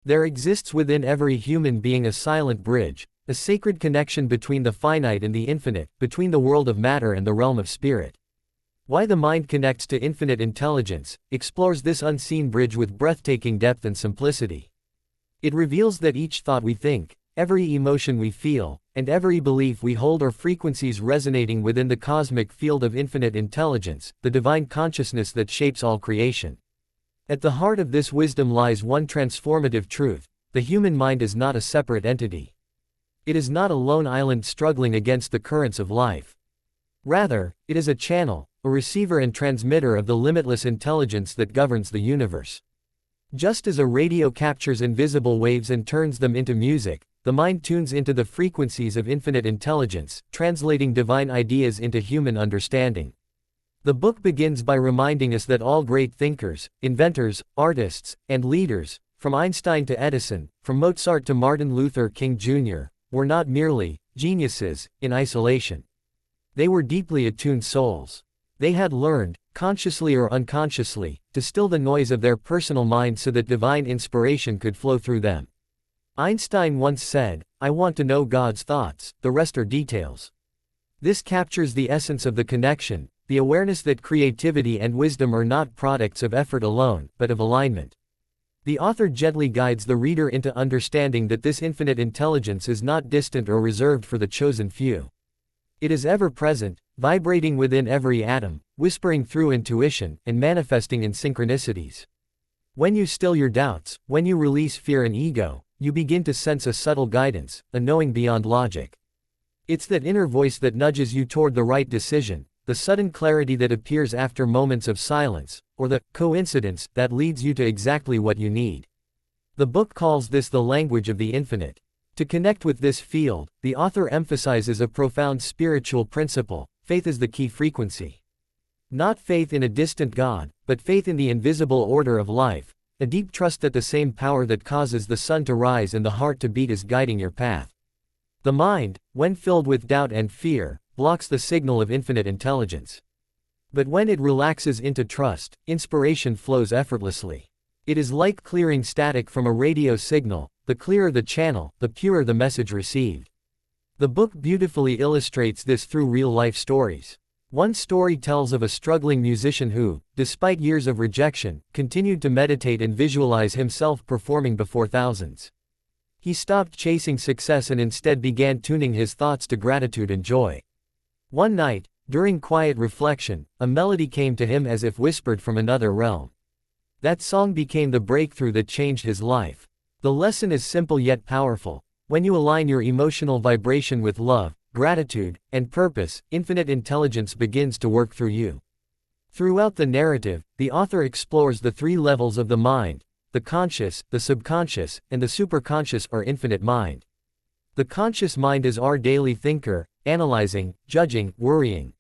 There exists within every human being a silent bridge, a sacred connection between the finite and the infinite, between the world of matter and the realm of spirit. Why the mind connects to infinite intelligence explores this unseen bridge with breathtaking depth and simplicity. It reveals that each thought we think, every emotion we feel, and every belief we hold are frequencies resonating within the cosmic field of infinite intelligence, the divine consciousness that shapes all creation. At the heart of this wisdom lies one transformative truth: the human mind is not a separate entity. It is not a lone island struggling against the currents of life. Rather, it is a channel, a receiver and transmitter of the limitless intelligence that governs the universe. Just as a radio captures invisible waves and turns them into music, the mind tunes into the frequencies of infinite intelligence, translating divine ideas into human understanding. The book begins by reminding us that all great thinkers, inventors, artists, and leaders, from Einstein to Edison, from Mozart to Martin Luther King Jr., were not merely geniuses in isolation. They were deeply attuned souls. They had learned, consciously or unconsciously, to still the noise of their personal mind so that divine inspiration could flow through them. Einstein once said, "I want to know God's thoughts, the rest are details." This captures the essence of the connection, the awareness that creativity and wisdom are not products of effort alone, but of alignment. The author gently guides the reader into understanding that this infinite intelligence is not distant or reserved for the chosen few. It is ever present, vibrating within every atom, whispering through intuition, and manifesting in synchronicities. When you still your doubts, when you release fear and ego, you begin to sense a subtle guidance, a knowing beyond logic. It's that inner voice that nudges you toward the right decision, the sudden clarity that appears after moments of silence, or the coincidence that leads you to exactly what you need. The book calls this the language of the infinite. To connect with this field, the author emphasizes a profound spiritual principle: faith is the key frequency. Not faith in a distant God, but faith in the invisible order of life, a deep trust that the same power that causes the sun to rise and the heart to beat is guiding your path. The mind, when filled with doubt and fear, blocks the signal of infinite intelligence. But when it relaxes into trust, inspiration flows effortlessly. It is like clearing static from a radio signal: the clearer the channel, the purer the message received. The book beautifully illustrates this through real-life stories. One story tells of a struggling musician who, despite years of rejection, continued to meditate and visualize himself performing before thousands. He stopped chasing success and instead began tuning his thoughts to gratitude and joy. One night, during quiet reflection, a melody came to him as if whispered from another realm. That song became the breakthrough that changed his life. The lesson is simple yet powerful. When you align your emotional vibration with love, gratitude, and purpose, infinite intelligence begins to work through you. Throughout the narrative, the author explores the three levels of the mind: the conscious, the subconscious, and the superconscious or infinite mind. The conscious mind is our daily thinker, analyzing, judging, worrying.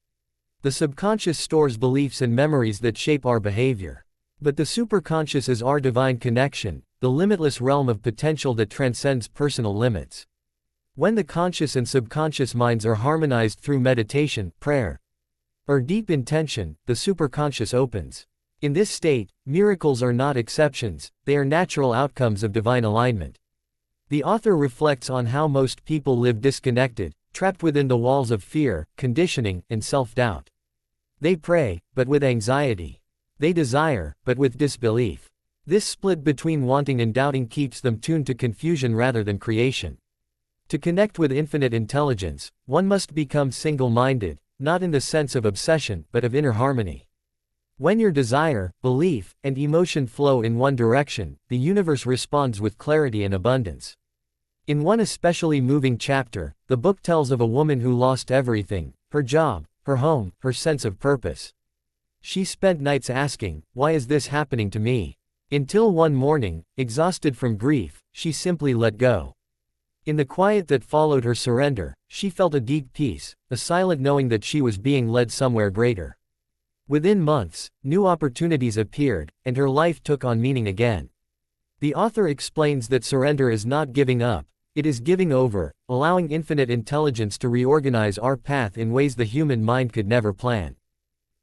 The subconscious stores beliefs and memories that shape our behavior. But the superconscious is our divine connection, the limitless realm of potential that transcends personal limits. When the conscious and subconscious minds are harmonized through meditation, prayer, or deep intention, the superconscious opens. In this state, miracles are not exceptions, they are natural outcomes of divine alignment. The author reflects on how most people live disconnected, trapped within the walls of fear, conditioning, and self-doubt. They pray, but with anxiety. They desire, but with disbelief. This split between wanting and doubting keeps them tuned to confusion rather than creation. To connect with infinite intelligence, one must become single-minded, not in the sense of obsession, but of inner harmony. When your desire, belief, and emotion flow in one direction, the universe responds with clarity and abundance. In one especially moving chapter, the book tells of a woman who lost everything: her job, her home, her sense of purpose. She spent nights asking, "Why is this happening to me?" Until one morning, exhausted from grief, she simply let go. In the quiet that followed her surrender, she felt a deep peace, a silent knowing that she was being led somewhere greater. Within months, new opportunities appeared, and her life took on meaning again. The author explains that surrender is not giving up, it is giving over, allowing infinite intelligence to reorganize our path in ways the human mind could never plan.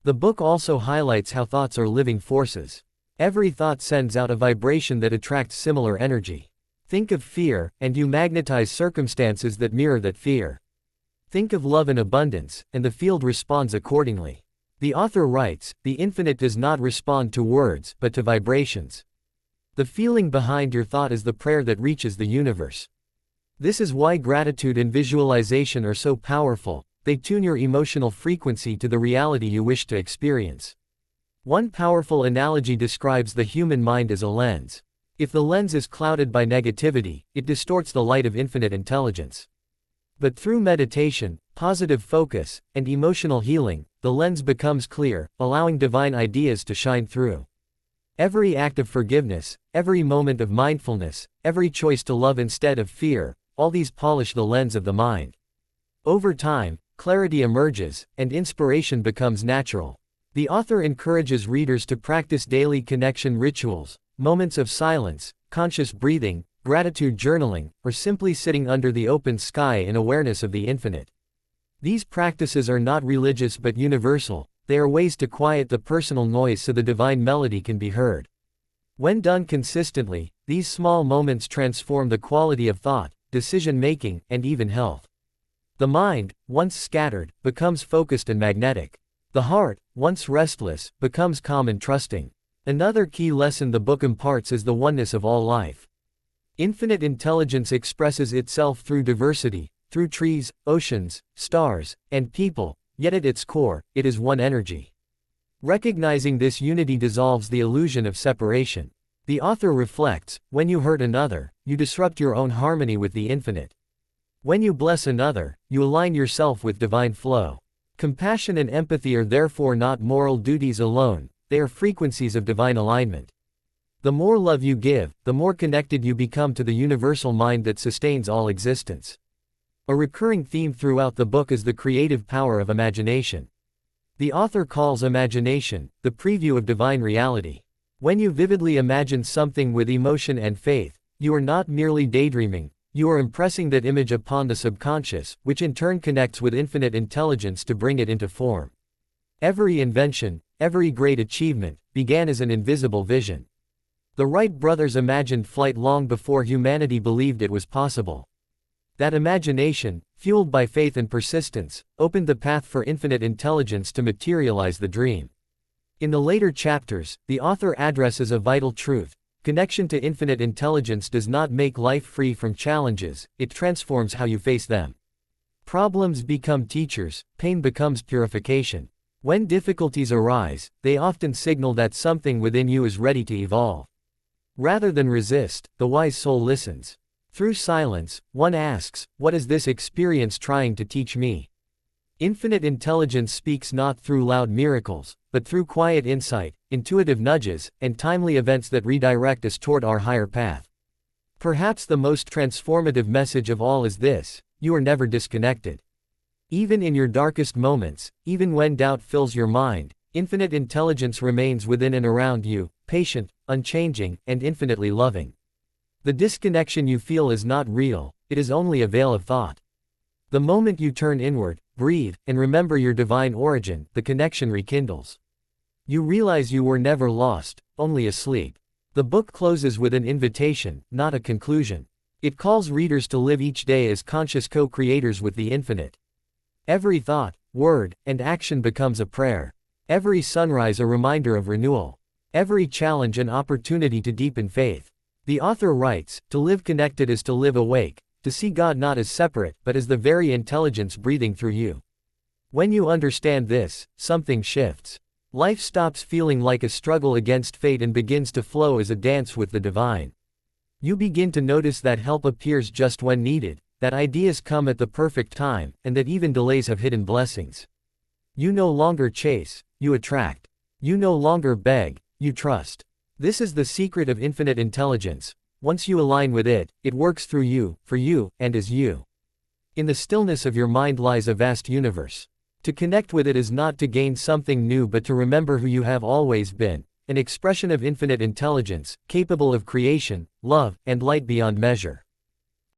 The book also highlights how thoughts are living forces. Every thought sends out a vibration that attracts similar energy. Think of fear, and you magnetize circumstances that mirror that fear. Think of love and abundance, and the field responds accordingly. The author writes, the infinite does not respond to words, but to vibrations. The feeling behind your thought is the prayer that reaches the universe. This is why gratitude and visualization are so powerful. They tune your emotional frequency to the reality you wish to experience. One powerful analogy describes the human mind as a lens. If the lens is clouded by negativity, it distorts the light of infinite intelligence. But through meditation, positive focus, and emotional healing, the lens becomes clear, allowing divine ideas to shine through. Every act of forgiveness, every moment of mindfulness, every choice to love instead of fear, all these polish the lens of the mind. Over time, clarity emerges, and inspiration becomes natural. The author encourages readers to practice daily connection rituals, moments of silence, conscious breathing, gratitude journaling, or simply sitting under the open sky in awareness of the infinite. These practices are not religious but universal. They are ways to quiet the personal noise so the divine melody can be heard. When done consistently, these small moments transform the quality of thought, decision-making, and even health. The mind, once scattered, becomes focused and magnetic. The heart, once restless, becomes calm and trusting. Another key lesson the book imparts is the oneness of all life. Infinite intelligence expresses itself through diversity, through trees, oceans, stars, and people, yet at its core, it is one energy. Recognizing this unity dissolves the illusion of separation. The author reflects, when you hurt another, you disrupt your own harmony with the infinite. When you bless another, you align yourself with divine flow. Compassion and empathy are therefore not moral duties alone, they are frequencies of divine alignment. The more love you give, the more connected you become to the universal mind that sustains all existence. A recurring theme throughout the book is the creative power of imagination. The author calls imagination the preview of divine reality. When you vividly imagine something with emotion and faith, you are not merely daydreaming, you are impressing that image upon the subconscious, which in turn connects with infinite intelligence to bring it into form. Every invention, every great achievement, began as an invisible vision. The Wright brothers imagined flight long before humanity believed it was possible. That imagination, fueled by faith and persistence, opened the path for infinite intelligence to materialize the dream. In the later chapters, the author addresses a vital truth. Connection to infinite intelligence does not make life free from challenges, it transforms how you face them. Problems become teachers, pain becomes purification. When difficulties arise, they often signal that something within you is ready to evolve. Rather than resist, the wise soul listens. Through silence, one asks, what is this experience trying to teach me? Infinite intelligence speaks not through loud miracles, but through quiet insight, intuitive nudges, and timely events that redirect us toward our higher path. Perhaps the most transformative message of all is this: you are never disconnected. Even in your darkest moments, even when doubt fills your mind, infinite intelligence remains within and around you, patient, unchanging, and infinitely loving. The disconnection you feel is not real, it is only a veil of thought. The moment you turn inward, breathe, and remember your divine origin, the connection rekindles. You realize you were never lost, only asleep. The book closes with an invitation, not a conclusion. It calls readers to live each day as conscious co-creators with the infinite. Every thought, word, and action becomes a prayer. Every sunrise a reminder of renewal. Every challenge an opportunity to deepen faith. The author writes, to live connected is to live awake, to see God not as separate, but as the very intelligence breathing through you. When you understand this, something shifts. Life stops feeling like a struggle against fate and begins to flow as a dance with the divine. You begin to notice that help appears just when needed, that ideas come at the perfect time, and that even delays have hidden blessings. You no longer chase, you attract. You no longer beg, you trust. This is the secret of infinite intelligence. Once you align with it, it works through you, for you, and as you. In the stillness of your mind lies a vast universe. To connect with it is not to gain something new but to remember who you have always been, an expression of infinite intelligence, capable of creation, love, and light beyond measure.